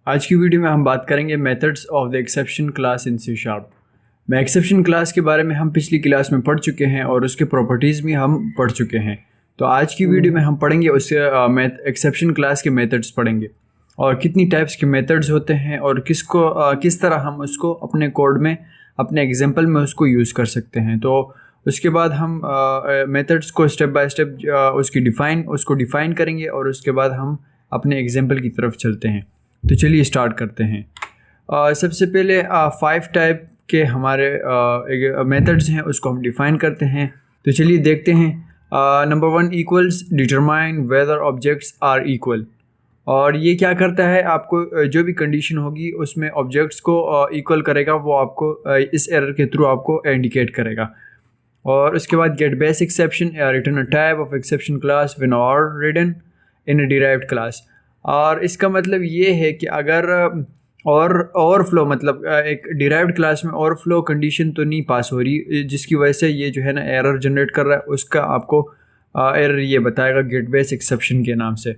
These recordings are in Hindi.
आज की वीडियो में हम बात करेंगे methods of the exception class in C sharp. मैं एक्सेप्शन क्लास के बारे में हम पिछली क्लास में पढ़ चुके हैं और उसके प्रॉपर्टीज़ भी हम पढ़ चुके हैं। तो आज की वीडियो में हम पढ़ेंगे उसके एक्सेप्शन क्लास के मेथड्स पढ़ेंगे और कितनी टाइप्स के मेथड्स होते हैं और किस तरह हम उसको अपने कोड में अपने एग्जाम्पल में उसको यूज़ कर सकते हैं। तो उसके बाद हम मेथड्स को स्टेप बाय स्टेप उसको डिफ़ाइन करेंगे और उसके बाद हम अपने एग्जाम्पल की तरफ चलते हैं। तो चलिए स्टार्ट करते हैं। सबसे पहले 5 टाइप के हमारे मेथड्स हैं, उसको हम डिफ़ाइन करते हैं। तो चलिए देखते हैं। Number 1 equals determine whether objects are equal. और ये क्या करता है, आपको जो भी कंडीशन होगी उसमें ऑब्जेक्ट्स को इक्वल करेगा, वो आपको इस एरर के थ्रू आपको इंडिकेट करेगा। और उसके बाद get base exception return a type of exception class when और written in a derived class. और इसका मतलब ये है कि अगर और ओवरफ्लो मतलब एक डिराइव्ड क्लास में ओवरफ्लो कंडीशन तो नहीं पास हो रही, जिसकी वजह से ये जो है ना एरर जनरेट कर रहा है, उसका आपको एरर ये बताएगा गेट बेस एक्सेप्शन के नाम से।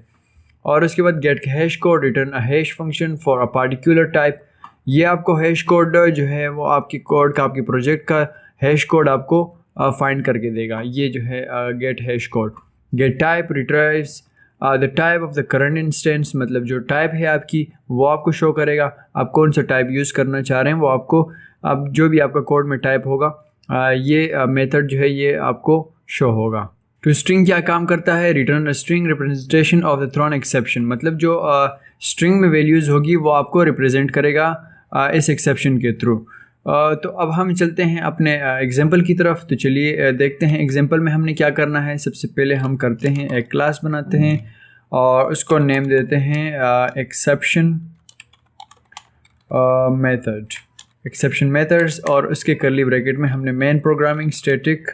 और उसके बाद get hash code return a hash function for a particular type. ये आपको हैश कोड जो है वो आपकी कोड का, आपकी प्रोजेक्ट का हैश कोड आपको फाइंड करके देगा। ये जो है get hash code. Get type retrieves the type of the current instance, मतलब जो टाइप है आपकी वो आपको शो करेगा। आप कौन सा टाइप यूज़ करना चाह रहे हैं वो आपको, अब जो भी आपका कोड में टाइप होगा ये मेथड जो है ये आपको शो होगा। तो स्ट्रिंग क्या काम करता है, return a string representation of the thrown exception, मतलब जो स्ट्रिंग में वैल्यूज़ होगी वो आपको रिप्रेजेंट करेगा इस एक्सेप्शन के थ्रू। तो अब हम चलते हैं अपने एग्जांपल की तरफ। तो चलिए देखते हैं एग्जांपल में हमने क्या करना है। सबसे पहले हम करते हैं एक क्लास बनाते हैं और उसको नेम देते हैं एक्सेप्शन मेथड, एक्सेप्शन मेथड्स। और उसके कर्ली ब्रैकेट में हमने main programming static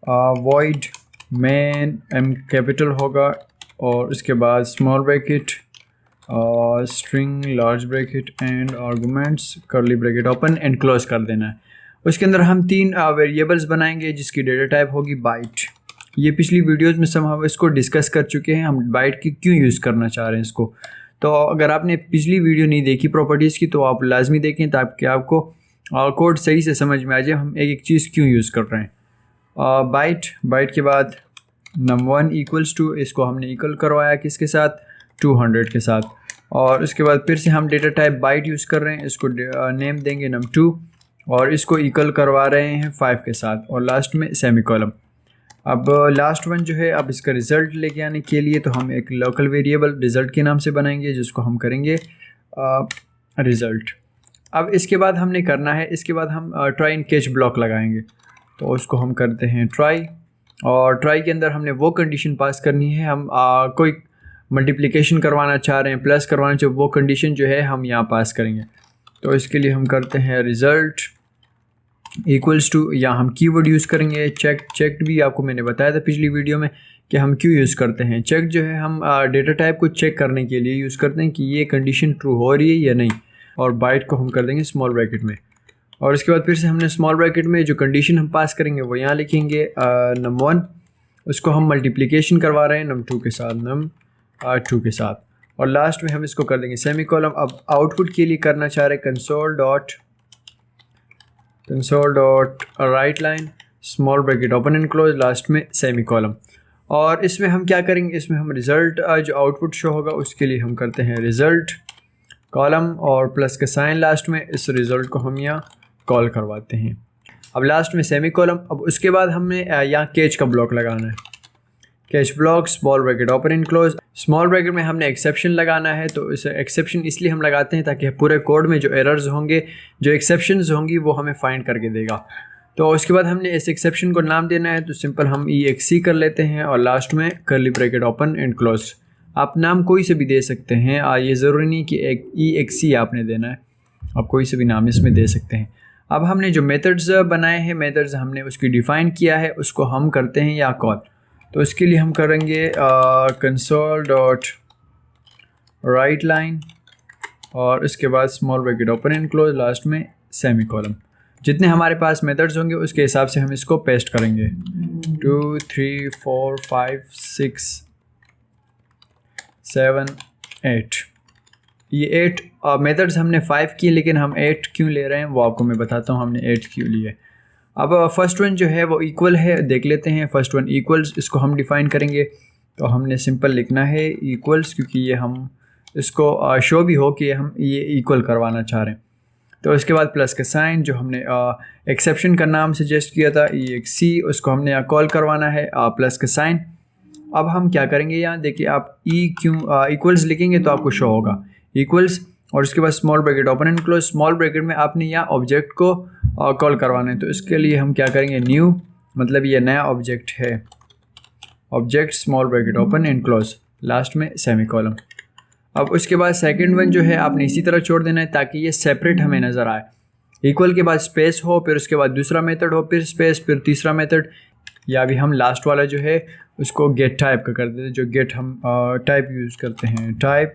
void main M capital होगा और उसके बाद small bracket string large bracket and arguments curly bracket open and close कर देना है। उसके अंदर हम 3 वेरिएबल्स बनाएंगे जिसकी डेटा टाइप होगी बाइट। ये पिछली वीडियोस में हम इसको डिस्कस कर चुके हैं, हम बाइट की क्यों यूज़ करना चाह रहे हैं इसको। तो अगर आपने पिछली वीडियो नहीं देखी प्रॉपर्टीज़ की तो आप लाजमी देखें ताकि आपको कोड सही से समझ में आ जाए हम एक एक चीज़ क्यों यूज़ कर रहे हैं। बाइट के बाद num1 इक्वल्स टू, इसको हमने इक्वल करवाया किसके साथ, 200 के साथ। और उसके बाद फिर से हम डेटा टाइप बाइट यूज़ कर रहे हैं, इसको नेम देंगे num2 और इसको इक्वल करवा रहे हैं 5 के साथ और लास्ट में सेमीकोलन। अब लास्ट वन जो है, अब इसका रिज़ल्ट लेके आने के लिए तो हम एक लोकल वेरिएबल रिज़ल्ट के नाम से बनाएंगे जिसको हम करेंगे रिज़ल्ट। अब इसके बाद हमने करना है, इसके बाद हम ट्राई एंड कैच ब्लॉक लगाएंगे। तो उसको हम करते हैं ट्राई, और ट्राई के अंदर हमने वो कंडीशन पास करनी है, हम कोई मल्टीप्लिकेशन करवाना चाह रहे हैं, प्लस करवाना चाह, वो कंडीशन जो है हम यहाँ पास करेंगे। तो इसके लिए हम करते हैं रिज़ल्ट इक्वल्स टू, या हम कीवर्ड यूज़ करेंगे चेक भी आपको मैंने बताया था पिछली वीडियो में कि हम क्यों यूज़ करते हैं। चेक जो है हम डेटा टाइप को चेक करने के लिए यूज़ करते हैं कि ये कंडीशन ट्रू हो रही है या नहीं। और बाइट को हम कर देंगे स्मॉल ब्रैकेट में। और इसके बाद फिर से हमने स्मॉल ब्रैकेट में जो कंडीशन हम पास करेंगे वो यहाँ लिखेंगे num1, उसको हम मल्टीप्लिकेशन करवा रहे हैं num2 के साथ, num2 के साथ। और लास्ट में हम इसको कर देंगे सेमीकोलन। अब आउटपुट के लिए करना चाह रहे हैं console dot right line small bracket open and close, last में सेमीकोलन। और इसमें हम क्या करेंगे, इसमें हम रिज़ल्ट जो आउटपुट शो होगा उसके लिए हम करते हैं रिज़ल्ट कॉलम और प्लस का साइन लास्ट में, इस रिज़ल्ट को हम यहाँ कॉल करवाते हैं। अब लास्ट में सेमीकोलन। अब उसके बाद हमने यहाँ कैच का ब्लॉक लगाना है, catch block small bracket open and close. Small bracket में हमने एक्सेप्शन लगाना है, तो इस एक्सेप्शन इसलिए हम लगाते हैं ताकि पूरे कोड में जो एरर्स होंगे, जो एक्सेप्शंस होंगी वो हमें फाइंड करके देगा। तो उसके बाद हमने इस एक्सेप्शन को नाम देना है, तो सिंपल हम EXC कर लेते हैं और लास्ट में curly bracket open and close. आप नाम कोई से भी दे सकते हैं, ये ज़रूरी नहीं कि एक EXC आपने देना है, आप कोई से भी नाम इसमें दे सकते हैं। अब हमने जो मेथड्स बनाए हैं, मेथड्स हमने उसकी डिफ़ाइन किया है, उसको हम करते हैं या कॉल। तो इसके लिए हम करेंगे कंसोल डॉट राइट लाइन और इसके बाद small bracket open and close, last में सेमीकोलन। जितने हमारे पास मेथड्स होंगे उसके हिसाब से हम इसको पेस्ट करेंगे। 2 3 4 5 6 7 8। ये 8 मेथड्स हमने 5 किए, लेकिन हम 8 क्यों ले रहे हैं वो आपको मैं बताता हूँ हमने 8 क्यों लिए। अब फर्स्ट वन जो है वो इक्वल है, देख लेते हैं। फर्स्ट वन इक्वल्स, इसको हम डिफ़ाइन करेंगे तो हमने सिंपल लिखना है इक्वल्स, क्योंकि ये हम इसको शो भी हो कि हम ये इक्वल करवाना चाह रहे हैं। तो इसके बाद प्लस का साइन, जो हमने एक्सेप्शन का नाम सजेस्ट किया था ये एक सी, उसको हमने यहाँ कॉल करवाना है प्लस का साइन। अब हम क्या करेंगे, यहाँ देखिए आप इक्वल्स लिखेंगे तो आपको शो होगा इक्वल्स, और उसके बाद small bracket open and close. Small bracket में आपने यहाँ ऑब्जेक्ट को कॉल करवाना है, तो इसके लिए हम क्या करेंगे, न्यू, मतलब ये नया ऑब्जेक्ट है, object small bracket open and close, last में सेमीकोलन। अब उसके बाद सेकंड वन जो है आपने इसी तरह छोड़ देना है ताकि ये सेपरेट हमें नज़र आए। इक्वल के बाद स्पेस हो, फिर उसके बाद दूसरा मेथड हो, फिर स्पेस, फिर तीसरा मेथड। या अभी हम लास्ट वाला जो है उसको गेट टाइप का कर देते हैं, जो गेट हम टाइप यूज़ करते हैं, टाइप,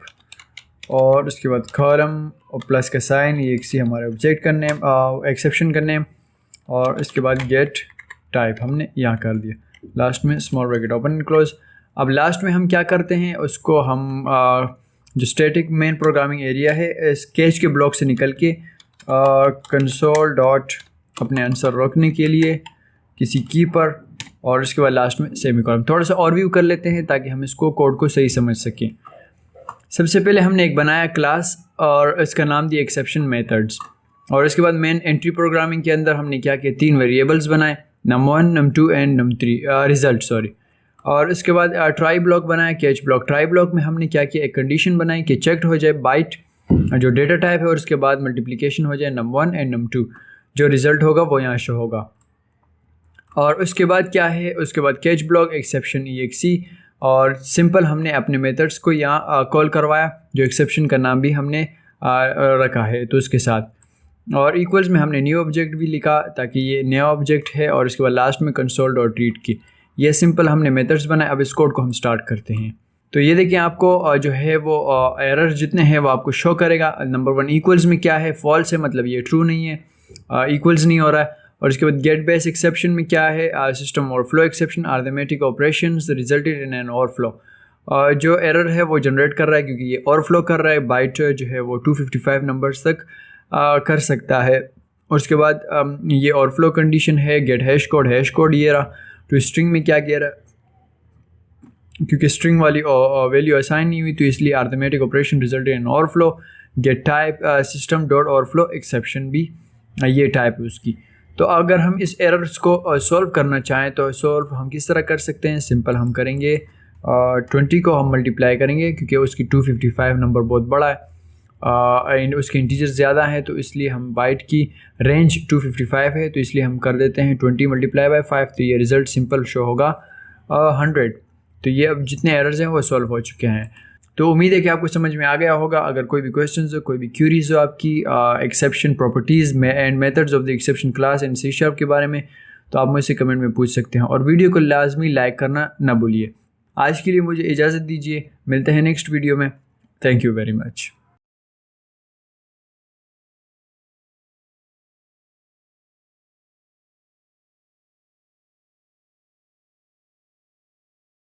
और उसके बाद कॉलम और प्लस का साइन, ये एक सी हमारे ऑब्जेक्ट का नेम, एक्सेप्शन का नेम, और इसके बाद गेट टाइप हमने यहाँ कर दिया, लास्ट में small bracket open and close. अब लास्ट में हम क्या करते हैं, उसको हम जो स्टैटिक मेन प्रोग्रामिंग एरिया है, स्केच के ब्लॉक से निकल के कंसोल डॉट अपने आंसर रोकने के लिए किसी की पर, और उसके बाद लास्ट में सेमीकोलन। थोड़ा सा और व्यू कर लेते हैं ताकि हम इसको कोड को सही समझ सकें। सबसे पहले हमने एक बनाया क्लास और इसका नाम दिया एक्सेप्शन मेथड्स, और इसके बाद मेन एंट्री प्रोग्रामिंग के अंदर हमने क्या किया, 3 वेरिएबल्स बनाए, num1 num2 and num3 result sorry. और इसके बाद ट्राई ब्लॉक बनाया, कैच ब्लॉक। ट्राई ब्लॉक में हमने क्या किया, एक कंडीशन बनाई कि चेक्ड हो जाए बाइट जो डेटा टाइप है, और उसके बाद मल्टीप्लिकेशन हो जाए num1 एंड num2, जो रिज़ल्ट होगा वो यहाँ शो होगा। और उसके बाद क्या है, उसके बाद कैच ब्लॉक, एक्सेप्शन EXE, और सिंपल हमने अपने मेथड्स को यहाँ कॉल करवाया, जो एक्सेप्शन का नाम भी हमने रखा है तो उसके साथ। और इक्वल्स में हमने न्यू ऑब्जेक्ट भी लिखा ताकि ये नया ऑब्जेक्ट है, और उसके बाद लास्ट में कंसोल डॉट रीड की। ये सिंपल हमने मेथड्स बनाए। अब इस कोड को हम स्टार्ट करते हैं। तो ये देखिए आपको जो है वो एरर जितने हैं वो आपको शो करेगा। नंबर 1 इक्वल्स में क्या है, फॉल्स है, मतलब ये ट्रू नहीं है, इक्वल्स नहीं हो रहा है। और उसके बाद गेट बेस एक्सेप्शन में क्या है, system overflow exception, arithmetic operations resulted in an overflow. जो एरर है वो जनरेट कर रहा है क्योंकि ये ओवरफ्लो कर रहा है, बाइट जो है वो 255 नंबर्स तक कर सकता है। और उसके बाद ये ओवरफ्लो कंडीशन है, गेट हैश कोड ये रहा। तो स्ट्रिंग में क्या कह रहा है, क्योंकि स्ट्रिंग वाली वैल्यू असाइन नहीं हुई तो इसलिए arithmetic operation resulted in overflow. Get type system dot overflow exception भी ये टाइप है उसकी। तो अगर हम इस एरर्स को सॉल्व करना चाहें तो सॉल्व हम किस तरह कर सकते हैं, सिंपल हम करेंगे 20 को हम मल्टीप्लाई करेंगे क्योंकि उसकी 255 नंबर बहुत बड़ा है, उसके इंटीजर ज़्यादा हैं, तो इसलिए हम बाइट की रेंज 255 है, तो इसलिए हम कर देते हैं 20 मल्टीप्लाई बाय 5, तो ये रिज़ल्ट सिंपल शो होगा 100। तो ये अब जितने एरर्स हैं वो सॉल्व हो चुके हैं। तो उम्मीद है कि आपको समझ में आ गया होगा। अगर कोई भी क्वेश्चंस हो, कोई भी क्यूरीज हो आपकी एक्सेप्शन प्रॉपर्टीज़ में and methods of the exception class and C# के बारे में, तो आप मुझसे कमेंट में पूछ सकते हैं। और वीडियो को लाजमी लाइक करना ना भूलिए। आज के लिए मुझे इजाज़त दीजिए, मिलते हैं नेक्स्ट वीडियो में। Thank you very much.